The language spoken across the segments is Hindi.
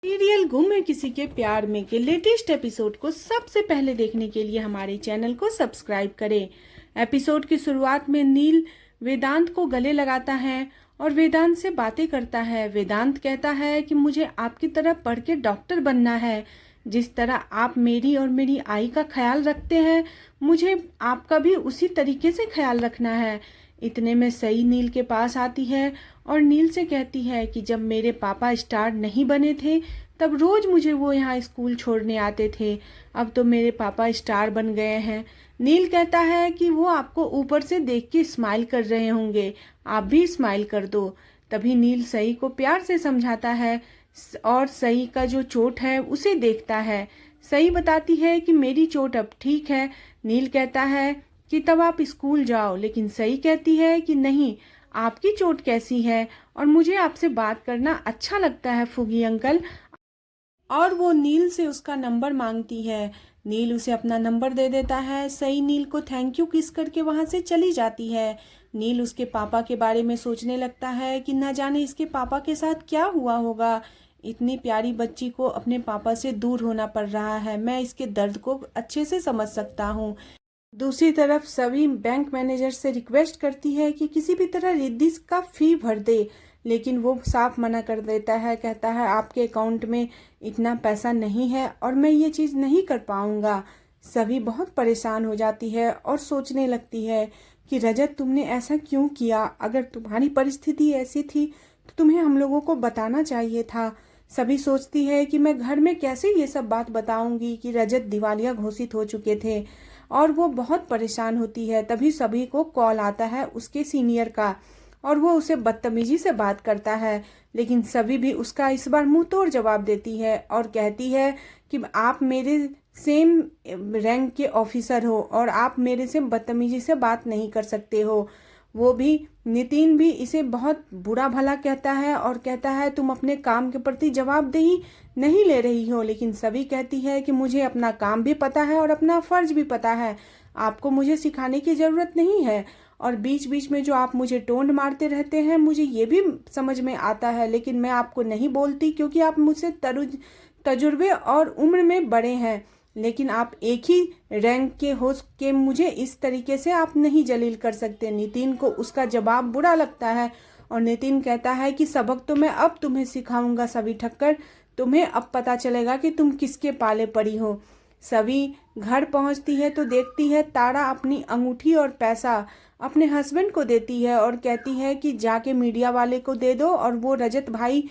सीरियल गुम है किसी के प्यार में के लेटेस्ट एपिसोड को सबसे पहले देखने के लिए हमारे चैनल को सब्सक्राइब करें। एपिसोड की शुरुआत में नील वेदांत को गले लगाता है और वेदांत से बातें करता है। वेदांत कहता है कि मुझे आपकी तरह पढ़ के डॉक्टर बनना है। जिस तरह आप मेरी और मेरी आई का ख्याल रखते हैं, मुझे आपका भी उसी तरीके से ख्याल रखना है। इतने में सई नील के पास आती है और नील से कहती है कि जब मेरे पापा स्टार नहीं बने थे तब रोज मुझे वो यहाँ स्कूल छोड़ने आते थे। अब तो मेरे पापा स्टार बन गए हैं। नील कहता है कि वो आपको ऊपर से देख के स्माइल कर रहे होंगे, आप भी स्माइल कर दो। तभी नील सई को प्यार से समझाता है और सई का जो चोट है उसे देखता है। सई बताती है कि मेरी चोट अब ठीक है। नील कहता है कि तब आप स्कूल जाओ, लेकिन सई कहती है कि नहीं, आपकी चोट कैसी है और मुझे आपसे बात करना अच्छा लगता है फुगी अंकल। और वो नील से उसका नंबर मांगती है। नील उसे अपना नंबर दे देता है। सई नील को थैंक यू किस करके वहां से चली जाती है। नील उसके पापा के बारे में सोचने लगता है कि न जाने इसके पापा के साथ क्या हुआ होगा। इतनी प्यारी बच्ची को अपने पापा से दूर होना पड़ रहा है। मैं इसके दर्द को अच्छे से समझ सकता हूँ। दूसरी तरफ सभी बैंक मैनेजर से रिक्वेस्ट करती है कि किसी भी तरह रिद्धि का फी भर दे, लेकिन वो साफ मना कर देता है। कहता है आपके अकाउंट में इतना पैसा नहीं है और मैं ये चीज़ नहीं कर पाऊंगा। सभी बहुत परेशान हो जाती है और सोचने लगती है कि रजत, तुमने ऐसा क्यों किया? अगर तुम्हारी परिस्थिति ऐसी थी तो तुम्हें हम लोगों को बताना चाहिए था। सभी सोचती है कि मैं घर में कैसे ये सब बात बताऊंगी कि रजत दिवालिया घोषित हो चुके थे, और वो बहुत परेशान होती है। तभी सभी को कॉल आता है उसके सीनियर का और वो उसे बदतमीजी से बात करता है, लेकिन सभी भी उसका इस बार मुंह तोड़ जवाब देती है और कहती है कि आप मेरे सेम रैंक के ऑफिसर हो और आप मेरे से बदतमीजी से बात नहीं कर सकते हो। वो भी नितिन भी इसे बहुत बुरा भला कहता है और कहता है तुम अपने काम के प्रति जवाबदेही नहीं ले रही हो। लेकिन सभी कहती है कि मुझे अपना काम भी पता है और अपना फर्ज भी पता है, आपको मुझे सिखाने की जरूरत नहीं है। और बीच बीच में जो आप मुझे टोंट मारते रहते हैं मुझे ये भी समझ में आता है, लेकिन मैं आपको नहीं बोलती क्योंकि आप मुझसे तजुर्बे और उम्र में बड़े हैं। लेकिन आप एक ही रैंक के हो के मुझे इस तरीके से आप नहीं जलील कर सकते। नितिन को उसका जवाब बुरा लगता है और नितिन कहता है कि सबक तो मैं अब तुम्हें सिखाऊंगा सभी ठक्कर, तुम्हें अब पता चलेगा कि तुम किसके पाले पड़ी हो। सभी घर पहुंचती है तो देखती है तारा अपनी अंगूठी और पैसा अपने हस्बैंड को देती है और कहती है कि जाके मीडिया वाले को दे दो और वो रजत भाई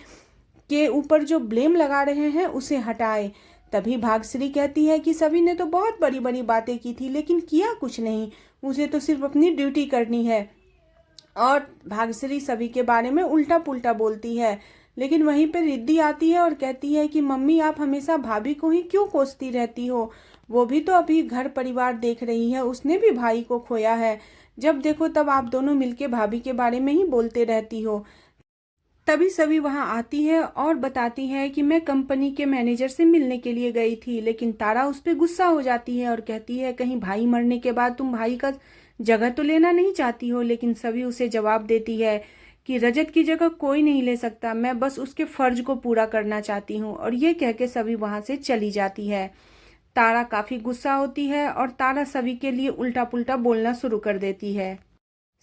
के ऊपर जो ब्लेम लगा रहे हैं उसे हटाए। तभी भाग्यश्री कहती है कि सभी ने तो बहुत बड़ी बड़ी बातें की थी लेकिन किया कुछ नहीं, उसे तो सिर्फ अपनी ड्यूटी करनी है। और भाग्यश्री सभी के बारे में उल्टा पुल्टा बोलती है। लेकिन वहीं पर रिद्धि आती है और कहती है कि मम्मी, आप हमेशा भाभी को ही क्यों कोसती रहती हो? वो भी तो अभी घर परिवार देख रही है, उसने भी भाई को खोया है। जब देखो तब आप दोनों मिलके भाभी के बारे में ही बोलते रहती हो। तभी सभी वहां आती है और बताती है कि मैं कंपनी के मैनेजर से मिलने के लिए गई थी। लेकिन तारा उस पर गुस्सा हो जाती है और कहती है कहीं भाई मरने के बाद तुम भाई का जगह तो लेना नहीं चाहती हो? लेकिन सभी उसे जवाब देती है कि रजत की जगह कोई नहीं ले सकता, मैं बस उसके फर्ज को पूरा करना चाहती हूँ। और ये कह के सभी वहां से चली जाती है। तारा काफी गुस्सा होती है और तारा सभी के लिए उल्टा पुल्टा बोलना शुरू कर देती है।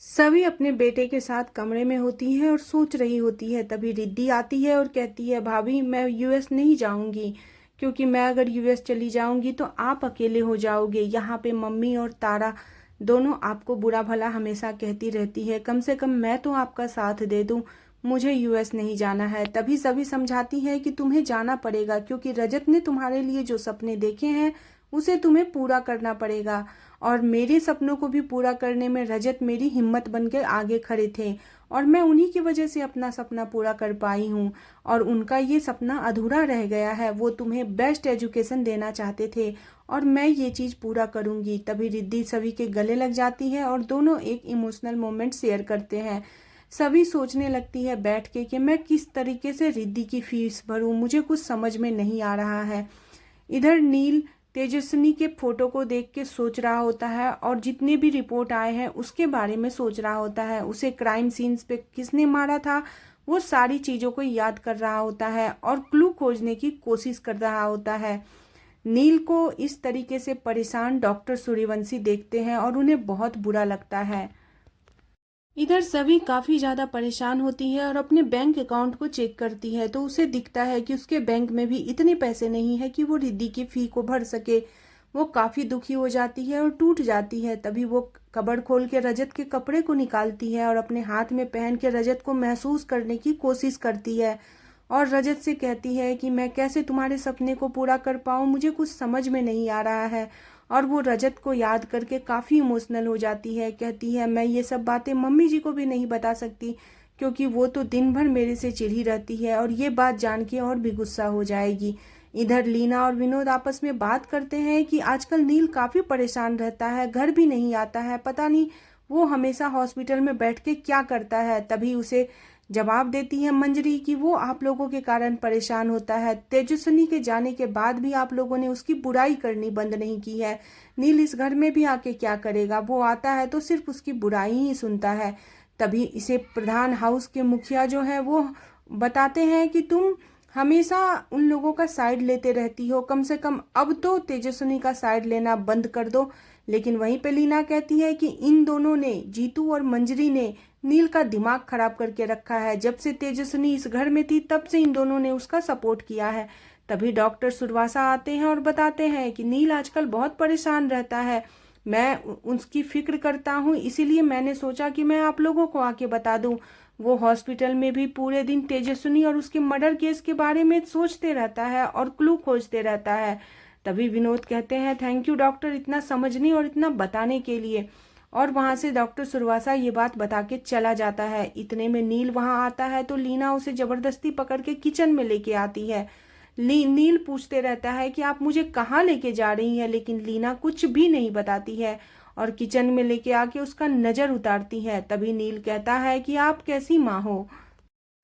सभी अपने बेटे के साथ कमरे में होती है और सोच रही होती है। तभी रिद्धि आती है और कहती है भाभी, मैं यूएस नहीं जाऊंगी, क्योंकि मैं अगर यूएस चली जाऊंगी तो आप अकेले हो जाओगे। यहाँ पे मम्मी और तारा दोनों आपको बुरा भला हमेशा कहती रहती है, कम से कम मैं तो आपका साथ दे दूं, मुझे यूएस नहीं जाना है। तभी सभी समझाती है कि तुम्हें जाना पड़ेगा, क्योंकि रजत ने तुम्हारे लिए जो सपने देखे हैं उसे तुम्हें पूरा करना पड़ेगा। और मेरे सपनों को भी पूरा करने में रजत मेरी हिम्मत बनकर आगे खड़े थे और मैं उन्हीं की वजह से अपना सपना पूरा कर पाई हूँ। और उनका ये सपना अधूरा रह गया है, वो तुम्हें बेस्ट एजुकेशन देना चाहते थे और मैं ये चीज़ पूरा करूँगी। तभी रिद्धि सभी के गले लग जाती है और दोनों एक इमोशनल मोमेंट शेयर करते हैं। सभी सोचने लगती है बैठ के कि मैं किस तरीके से रिद्धि की फीस भरूं, मुझे कुछ समझ में नहीं आ रहा है। इधर नील तेजस्विनी के फोटो को देख के सोच रहा होता है और जितने भी रिपोर्ट आए हैं उसके बारे में सोच रहा होता है। उसे क्राइम सीन्स पे किसने मारा था वो सारी चीज़ों को याद कर रहा होता है और क्लू खोजने की कोशिश कर रहा होता है। नील को इस तरीके से परेशान डॉक्टर सूर्यवंशी देखते हैं और उन्हें बहुत बुरा लगता है। इधर सभी काफ़ी ज़्यादा परेशान होती है और अपने बैंक अकाउंट को चेक करती है तो उसे दिखता है कि उसके बैंक में भी इतने पैसे नहीं है कि वो रिद्धि की फ़ी को भर सके। वो काफ़ी दुखी हो जाती है और टूट जाती है। तभी वो कबर्ड खोल के रजत के कपड़े को निकालती है और अपने हाथ में पहन के रजत को महसूस करने की कोशिश करती है और रजत से कहती है कि मैं कैसे तुम्हारे सपने को पूरा कर पाऊँ, मुझे कुछ समझ में नहीं आ रहा है। और वो रजत को याद करके काफ़ी इमोशनल हो जाती है। कहती है मैं ये सब बातें मम्मी जी को भी नहीं बता सकती क्योंकि वो तो दिन भर मेरे से चिढ़ी रहती है और ये बात जान के और भी गुस्सा हो जाएगी। इधर लीना और विनोद आपस में बात करते हैं कि आजकल नील काफ़ी परेशान रहता है, घर भी नहीं आता है, पता नहीं वो हमेशा हॉस्पिटल में बैठ के क्या करता है। तभी उसे जवाब देती है मंजरी कि वो आप लोगों के कारण परेशान होता है। तेजस्विनी के जाने के बाद भी आप लोगों ने उसकी बुराई करनी बंद नहीं की है। नील इस घर में भी आके क्या करेगा, वो आता है तो सिर्फ उसकी बुराई ही सुनता है। तभी इसे प्रधान हाउस के मुखिया जो है वो बताते हैं कि तुम हमेशा उन लोगों का साइड लेते रहती हो, कम से कम अब तो तेजस्विनी का साइड लेना बंद कर दो। लेकिन वहीं पे लीना कहती है कि इन दोनों ने, जीतू और मंजरी ने, नील का दिमाग खराब करके रखा है। जब से तेजस्विनी इस घर में थी तब से इन दोनों ने उसका सपोर्ट किया है। तभी डॉक्टर सुरवासा आते हैं और बताते हैं कि नील आजकल बहुत परेशान रहता है, मैं उसकी फिक्र करता हूँ, इसीलिए मैंने सोचा कि मैं आप लोगों को आके बता दूं। वो हॉस्पिटल में भी पूरे दिन तेजस्विनी और उसके मर्डर केस के बारे में सोचते रहता है और क्लू खोजते रहता है। तभी विनोद कहते हैं थैंक यू डॉक्टर, इतना समझने और इतना बताने के लिए। और वहां से डॉक्टर सुरवासा ये बात बता के चला जाता है। इतने में नील वहां आता है तो लीना उसे जबरदस्ती पकड़ के किचन में लेके आती है। नील पूछते रहता है कि आप मुझे कहाँ लेके जा रही हैं, लेकिन लीना कुछ भी नहीं बताती है और किचन में लेके आके उसका नज़र उतारती है। तभी नील कहता है कि आप कैसी माँ हो,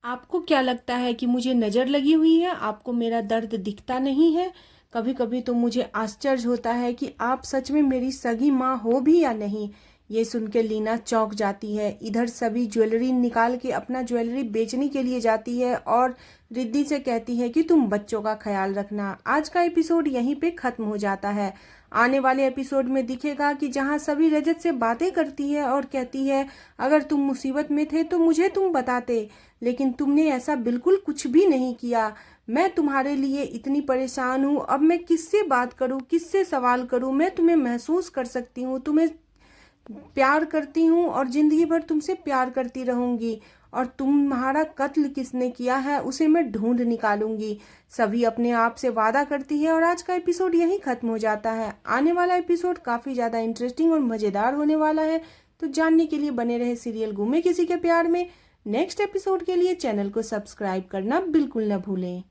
आपको क्या लगता है कि मुझे नज़र लगी हुई है, आपको मेरा दर्द दिखता नहीं है। कभी कभी तो मुझे आश्चर्य होता है कि आप सच में मेरी सगी माँ हो भी या नहीं। ये सुन के लीना चौंक जाती है। इधर सभी ज्वेलरी निकाल के अपना ज्वेलरी बेचने के लिए जाती है और रिद्धि से कहती है कि तुम बच्चों का ख्याल रखना। आज का एपिसोड यहीं पे खत्म हो जाता है। आने वाले एपिसोड में दिखेगा कि जहाँ सभी रजत से बातें करती है और कहती है अगर तुम मुसीबत में थे तो मुझे तुम बताते, लेकिन तुमने ऐसा बिल्कुल कुछ भी नहीं किया। मैं तुम्हारे लिए इतनी परेशान हूँ, अब मैं किससे बात करूँ, किससे सवाल करूँ। मैं तुम्हें महसूस कर सकती हूँ, तुम्हें प्यार करती हूँ और जिंदगी भर तुमसे प्यार करती रहूंगी और तुम्हारा कत्ल किसने किया है उसे मैं ढूंढ निकालूंगी। सभी अपने आप से वादा करती है और आज का एपिसोड यहीं खत्म हो जाता है। आने वाला एपिसोड काफ़ी ज़्यादा इंटरेस्टिंग और मज़ेदार होने वाला है, तो जानने के लिए बने रहे सीरियल गुमे किसी के प्यार में। नेक्स्ट एपिसोड के लिए चैनल को सब्सक्राइब करना बिल्कुल न भूलें।